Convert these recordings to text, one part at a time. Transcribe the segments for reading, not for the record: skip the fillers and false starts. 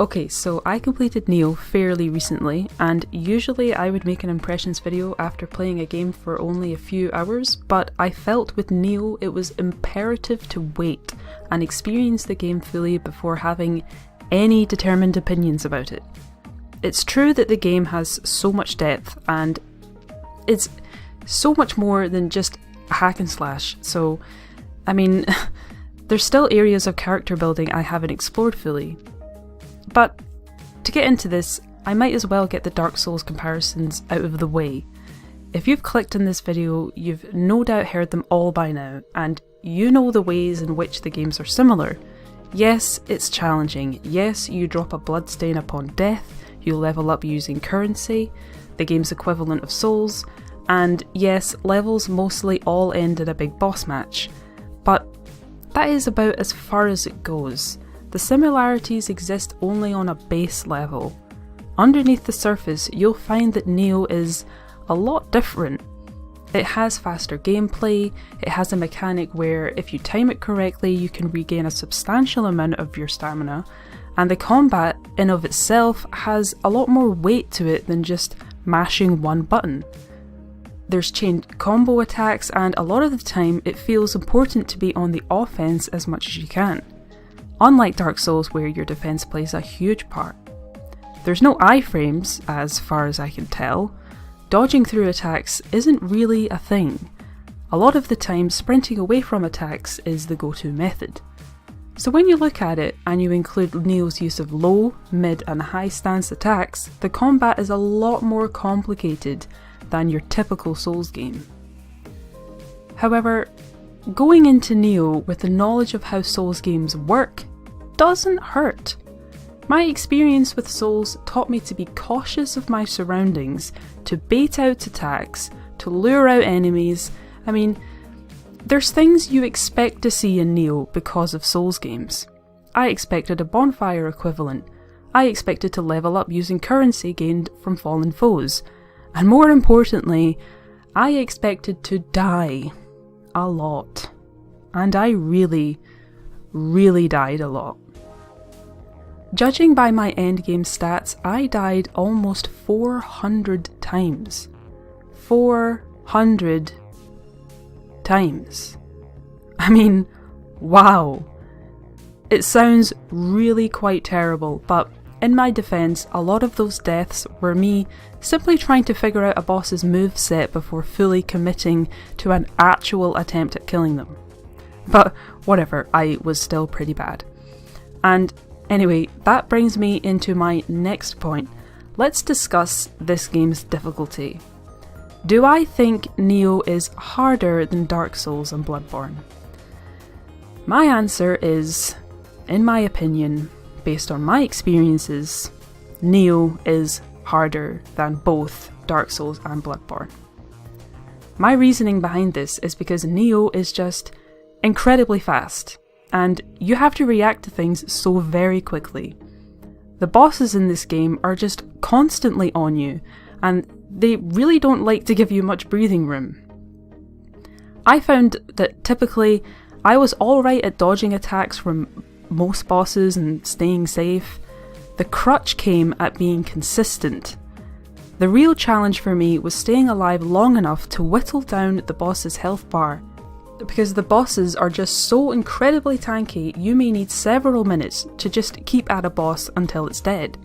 Okay, so I completed Nioh fairly recently, and usually I would make an impressions video after playing a game for only a few hours, but I felt with Nioh it was imperative to wait and experience the game fully before having any determined opinions about it. It's true that the game has so much depth, and it's so much more than just a hack and slash, so, I mean, there's still areas of character building I haven't explored fully. But to get into this, I might as well get the Dark Souls comparisons out of the way. If you've clicked on this video, you've no doubt heard them all by now, and you know the ways in which the games are similar. Yes, it's challenging. Yes, you drop a bloodstain upon death, you level up using currency, the game's equivalent of Souls, and yes, levels mostly all end in a big boss match. But that is about as far as it goes. The similarities exist only on a base level. Underneath the surface, you'll find that Nioh is a lot different. It has faster gameplay, it has a mechanic where if you time it correctly you can regain a substantial amount of your stamina, and the combat in of itself has a lot more weight to it than just mashing one button. There's chain combo attacks, and a lot of the time it feels important to be on the offense as much as you can. Unlike Dark Souls where your defense plays a huge part. There's no iframes, as far as I can tell. Dodging through attacks isn't really a thing. A lot of the time sprinting away from attacks is the go-to method. So when you look at it and you include Nioh's use of low, mid and high stance attacks, the combat is a lot more complicated than your typical Souls game. However, going into Nioh with the knowledge of how Souls games work doesn't hurt. My experience with Souls taught me to be cautious of my surroundings, to bait out attacks, to lure out enemies. I mean, there's things you expect to see in Nioh because of Souls games. I expected a bonfire equivalent. I expected to level up using currency gained from fallen foes. And more importantly, I expected to die a lot. And I really died a lot. Judging by my endgame stats, I died almost 400 times. 400 times. I mean, wow. It sounds really quite terrible, but in my defense, a lot of those deaths were me simply trying to figure out a boss's moveset before fully committing to an actual attempt at killing them. But whatever, I was still pretty bad. And anyway, that brings me into my next point. Let's discuss this game's difficulty. Do I think Nioh is harder than Dark Souls and Bloodborne? My answer is, in my opinion, based on my experiences, Nioh is harder than both Dark Souls and Bloodborne. My reasoning behind this is because Nioh is just incredibly fast, and you have to react to things so very quickly. The bosses in this game are just constantly on you, and they really don't like to give you much breathing room. I found that typically I was alright at dodging attacks from most bosses and staying safe. The crutch came at being consistent. The real challenge for me was staying alive long enough to whittle down the boss's health bar, because the bosses are just so incredibly tanky you may need several minutes to just keep at a boss until it's dead.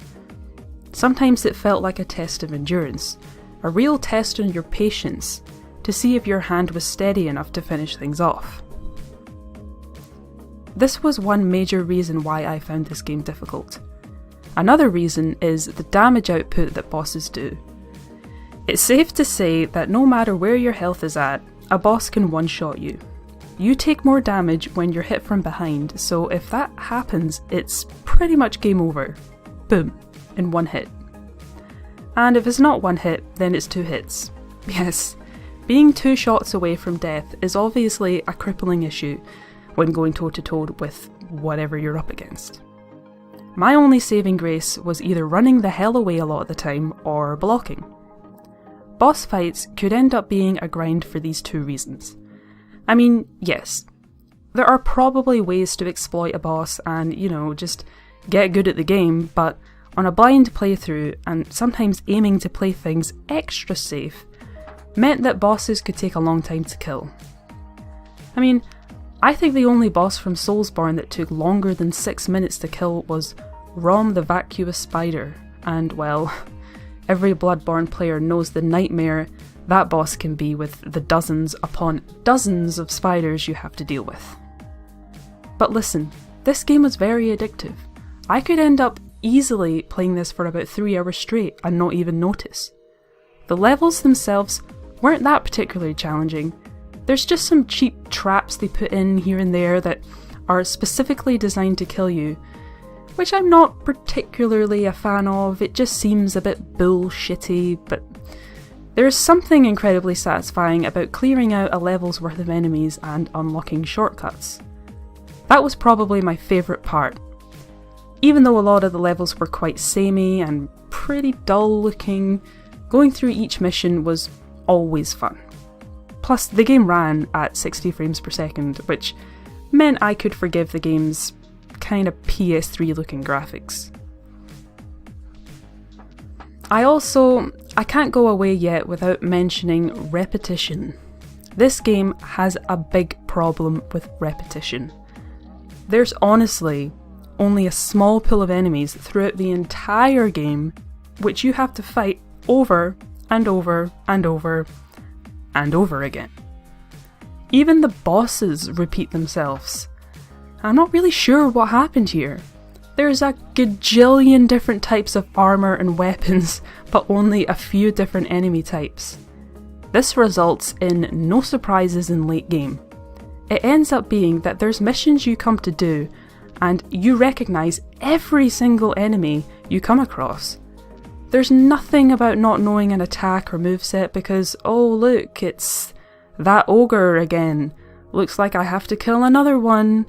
Sometimes it felt like a test of endurance, a real test on your patience, to see if your hand was steady enough to finish things off. This was one major reason why I found this game difficult. Another reason is the damage output that bosses do. It's safe to say that no matter where your health is at, a boss can one-shot you. You take more damage when you're hit from behind, so if that happens, it's pretty much game over. Boom, in one hit. And if it's not one hit, then it's two hits. Yes, being 2 shots away from death is obviously a crippling issue when going toe-to-toe with whatever you're up against. My only saving grace was either running the hell away a lot of the time or blocking. Boss fights could end up being a grind for these 2 reasons. I mean, yes, there are probably ways to exploit a boss and, just get good at the game, but on a blind playthrough and sometimes aiming to play things extra safe meant that bosses could take a long time to kill. I mean, I think the only boss from Soulsborne that took longer than 6 minutes to kill was Rom the Vacuous Spider, and well, every Bloodborne player knows the nightmare that boss can be with the dozens upon dozens of spiders you have to deal with. But listen, this game was very addictive. I could end up easily playing this for about 3 hours straight and not even notice. The levels themselves weren't that particularly challenging. There's just some cheap traps they put in here and there that are specifically designed to kill you, which I'm not particularly a fan of. It just seems a bit bullshitty, but there's something incredibly satisfying about clearing out a level's worth of enemies and unlocking shortcuts. That was probably my favourite part. Even though a lot of the levels were quite samey and pretty dull looking, going through each mission was always fun. Plus, the game ran at 60 frames per second, which meant I could forgive the game's kind of PS3 looking graphics. I can't go away yet without mentioning repetition. This game has a big problem with repetition. There's honestly only a small pool of enemies throughout the entire game which you have to fight over and over and over and over again. Even the bosses repeat themselves. I'm not really sure what happened here. There's a gajillion different types of armour and weapons, but only a few different enemy types. This results in no surprises in late game. It ends up being that there's missions you come to do, and you recognise every single enemy you come across. There's nothing about not knowing an attack or moveset because, oh look, it's that ogre again. Looks like I have to kill another one.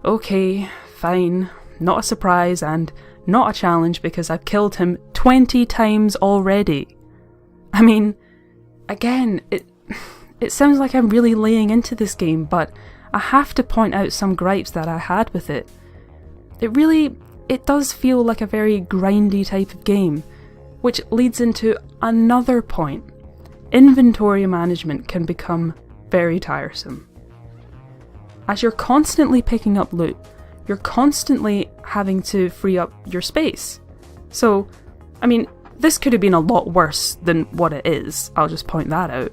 Okay, fine. Not a surprise and not a challenge because I've killed him 20 times already. I mean, again, it sounds like I'm really laying into this game, but I have to point out some gripes that I had with it. It does feel like a very grindy type of game, which leads into another point. Inventory management can become very tiresome. As you're constantly picking up loot, you're constantly having to free up your space. So, I mean, this could have been a lot worse than what it is, I'll just point that out.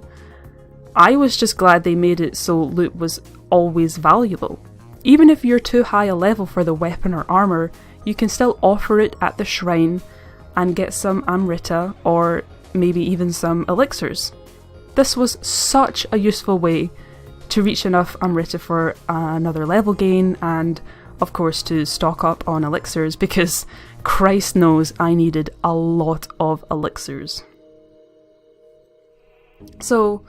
I was just glad they made it so loot was always valuable. Even if you're too high a level for the weapon or armour, you can still offer it at the shrine and get some Amrita or maybe even some elixirs. This was such a useful way to reach enough Amrita for another level gain and of course to stock up on elixirs because Christ knows I needed a lot of elixirs. So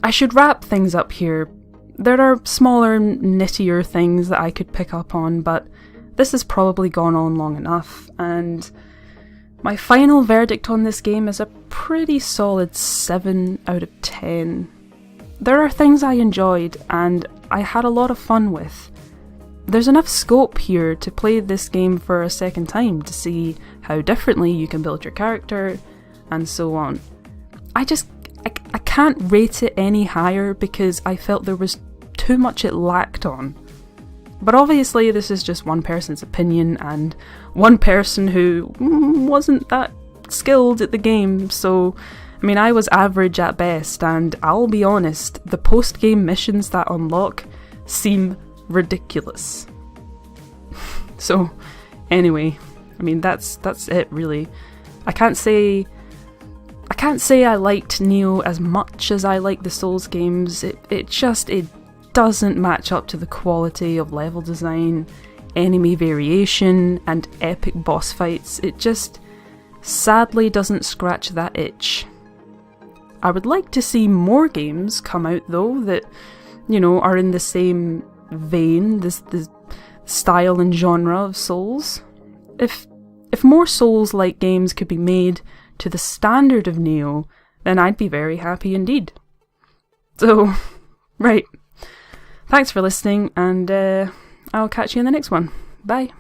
I should wrap things up here. There are smaller, nittier things that I could pick up on, but this has probably gone on long enough, and my final verdict on this game is a pretty solid 7 out of 10. There are things I enjoyed and I had a lot of fun with. There's enough scope here to play this game for a second time to see how differently you can build your character and so on. I can't rate it any higher because I felt there was too much it lacked on. But obviously this is just one person's opinion and one person who wasn't that skilled at the game, so I mean I was average at best, and I'll be honest, the post-game missions that unlock seem ridiculous. So anyway, I mean that's it really. I can't say I liked Nioh as much as I like the Souls games. It doesn't match up to the quality of level design, enemy variation, and epic boss fights. It just sadly doesn't scratch that itch. I would like to see more games come out though that, you know, are in the same vein, the style and genre of Souls. If more Souls-like games could be made to the standard of Nioh, then I'd be very happy indeed. So, right. Thanks for listening, and I'll catch you in the next one. Bye!